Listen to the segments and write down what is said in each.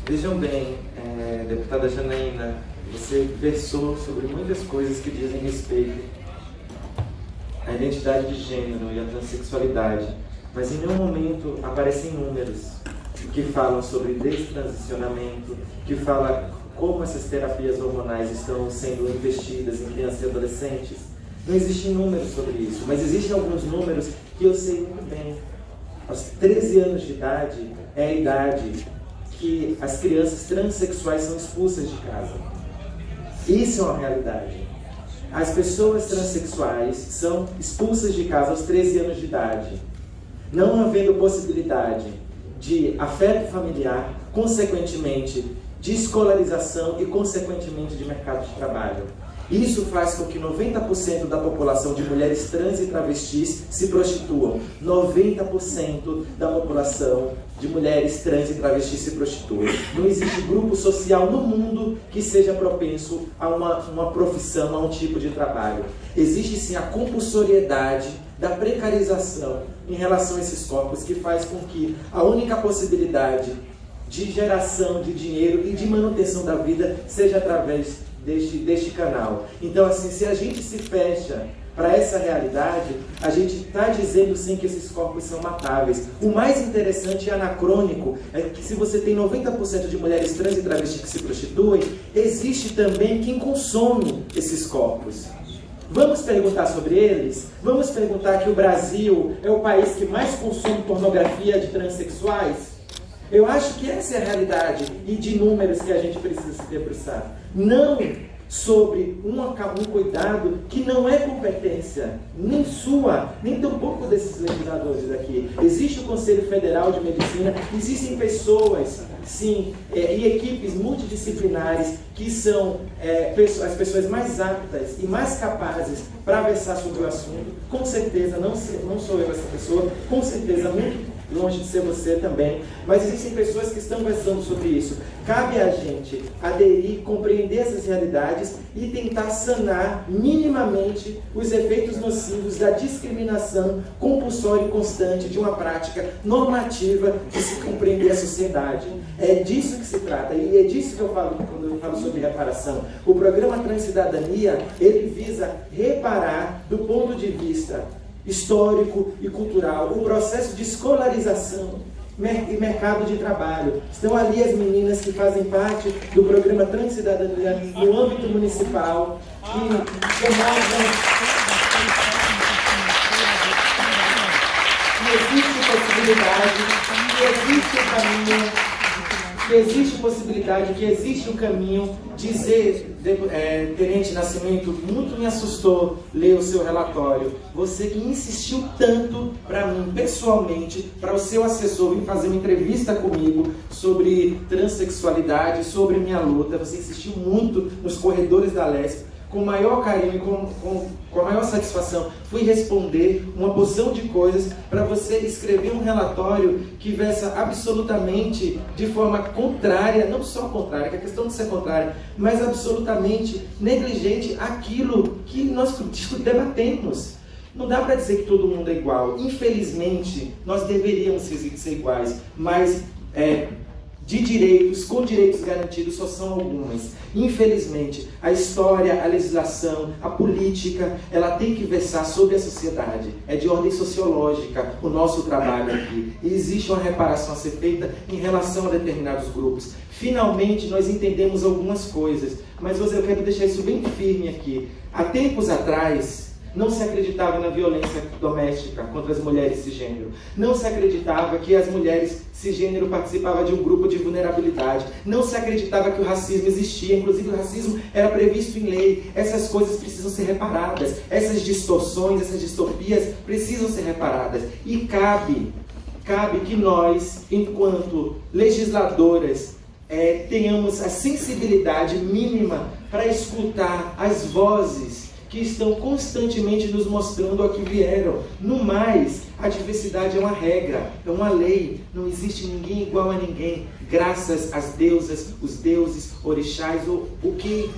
Vejam bem, deputada Janaína, você versou sobre muitas coisas que dizem respeito à identidade de gênero e à transexualidade, mas em nenhum momento aparecem números que falam sobre destransicionamento, que falam como essas terapias hormonais estão sendo investidas em crianças e adolescentes. Não existem números sobre isso, mas existem alguns números que eu sei muito bem. Aos 13 anos de idade é a idade que as crianças transexuais são expulsas de casa. Isso é uma realidade. As pessoas transexuais são expulsas de casa aos 13 anos de idade, não havendo possibilidade de afeto familiar, consequentemente de escolarização e consequentemente de mercado de trabalho. Isso faz com que 90% da população de mulheres trans e travestis se prostituam. 90% da população de mulheres trans e travestis se prostituam. Não existe grupo social no mundo que seja propenso a uma profissão, a um tipo de trabalho. Existe sim a compulsoriedade da precarização em relação a esses corpos, que faz com que a única possibilidade de geração de dinheiro e de manutenção da vida seja através deste canal. Então, assim, se a gente se fecha para essa realidade, a gente está dizendo sim que esses corpos são matáveis. O mais interessante e anacrônico é que se você tem 90% de mulheres trans e travestis que se prostituem, existe também quem consome esses corpos. Vamos perguntar sobre eles? Vamos perguntar que o Brasil é o país que mais consome pornografia de transexuais? Eu acho que essa é a realidade e de números que a gente precisa se debruçar. Não sobre um cuidado que não é competência nem sua, nem tampouco desses legisladores aqui. Existe o Conselho Federal de Medicina, existem pessoas, sim, e equipes multidisciplinares que são as pessoas mais aptas e mais capazes para versar sobre o assunto. Com certeza, não sou eu essa pessoa, com certeza, muito longe de ser você também, mas existem pessoas que estão versando sobre isso. Cabe a gente aderir, compreender essas realidades e tentar sanar minimamente os efeitos nocivos da discriminação compulsória e constante de uma prática normativa de se compreender a sociedade. É disso que se trata, e é disso que eu falo quando eu falo sobre reparação. O programa Transcidadania, ele visa reparar do ponto de vista histórico e cultural, o processo de escolarização e mercado de trabalho. Estão ali as meninas que fazem parte do programa Transcidadania no âmbito municipal, que demonstram que existe possibilidade, que existe o caminho, que existe possibilidade, que existe um caminho. Dizer, Tenente Nascimento, muito me assustou ler o seu relatório. Você que insistiu tanto para mim, pessoalmente, para o seu assessor vir fazer uma entrevista comigo sobre transexualidade, sobre minha luta. Você insistiu muito nos corredores da Lesp. Com o maior carinho e com a maior satisfação, fui responder uma porção de coisas para você escrever um relatório que versa absolutamente de forma contrária, não só contrária, que é questão de ser contrária, mas absolutamente negligente àquilo que nós debatemos. Não dá para dizer que todo mundo é igual. Infelizmente, nós deveríamos ser iguais, mas de direitos, com direitos garantidos, só são algumas. Infelizmente, a história, a legislação, a política, ela tem que versar sobre a sociedade. É de ordem sociológica o nosso trabalho aqui. E existe uma reparação a ser feita em relação a determinados grupos. Finalmente, nós entendemos algumas coisas, mas eu quero deixar isso bem firme aqui. Há tempos atrás, não se acreditava na violência doméstica contra as mulheres cisgênero. Não se acreditava que as mulheres cisgênero participavam de um grupo de vulnerabilidade. Não se acreditava que o racismo existia. Inclusive, o racismo era previsto em lei. Essas coisas precisam ser reparadas. Essas distorções, essas distopias precisam ser reparadas. E cabe que nós, enquanto legisladoras, tenhamos a sensibilidade mínima para escutar as vozes que estão constantemente nos mostrando a que vieram. No mais, a diversidade é uma regra, é uma lei. Não existe ninguém igual a ninguém, graças às deusas, os deuses, orixás, ou o que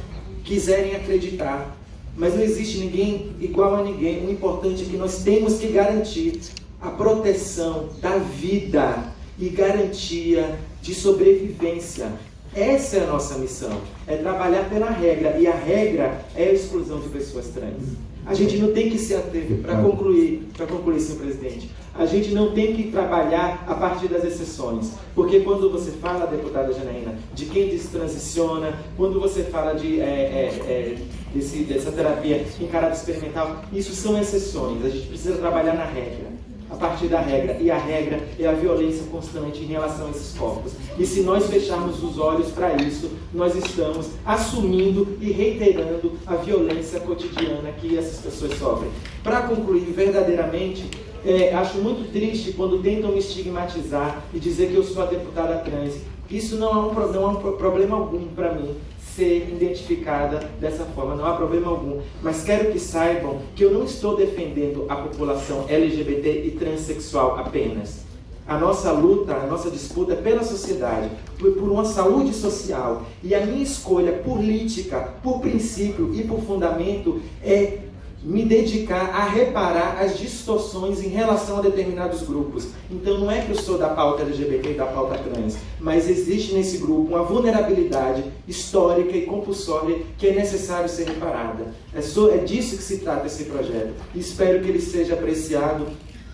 quiserem acreditar. Mas não existe ninguém igual a ninguém. O importante é que nós temos que garantir a proteção da vida e garantia de sobrevivência. Essa é a nossa missão, é trabalhar pela regra, e a regra é a exclusão de pessoas trans. A gente não tem que se ater, para concluir, senhor presidente, a gente não tem que trabalhar a partir das exceções, porque quando você fala, deputada Janaína, de quem destransiciona, quando você fala dessa terapia em caráter experimental, isso são exceções, a gente precisa trabalhar na regra. A partir da regra, e a regra é a violência constante em relação a esses corpos. E se nós fecharmos os olhos para isso, nós estamos assumindo e reiterando a violência cotidiana que essas pessoas sofrem. Para concluir, verdadeiramente, acho muito triste quando tentam me estigmatizar e dizer que eu sou a deputada trans. Isso não é um problema algum para mim ser identificada dessa forma, não há problema algum, mas quero que saibam que eu não estou defendendo a população LGBT e transexual apenas. A nossa luta, a nossa disputa é pela sociedade, por uma saúde social, e a minha escolha política, por princípio e por fundamento, é me dedicar a reparar as distorções em relação a determinados grupos. Então não é que eu sou da pauta LGBT e da pauta trans, mas existe nesse grupo uma vulnerabilidade histórica e compulsória que é necessário ser reparada. É disso que se trata esse projeto. E espero que ele seja apreciado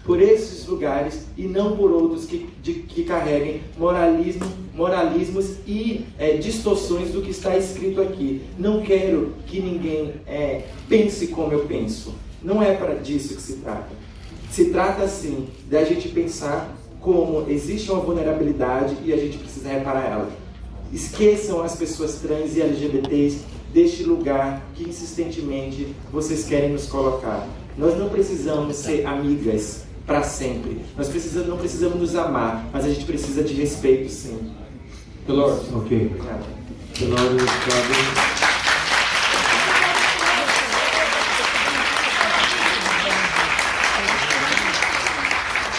por esses lugares e não por outros que carreguem moralismos e distorções do que está escrito aqui. Não quero que ninguém pense como eu penso. Não é disso que se trata. Se trata, sim, da gente pensar como existe uma vulnerabilidade e a gente precisa reparar ela. Esqueçam as pessoas trans e LGBTs deste lugar que insistentemente vocês querem nos colocar. Nós não precisamos ser amigas para sempre. Nós não precisamos nos amar, mas a gente precisa de respeito, sim. Ok. Obrigado.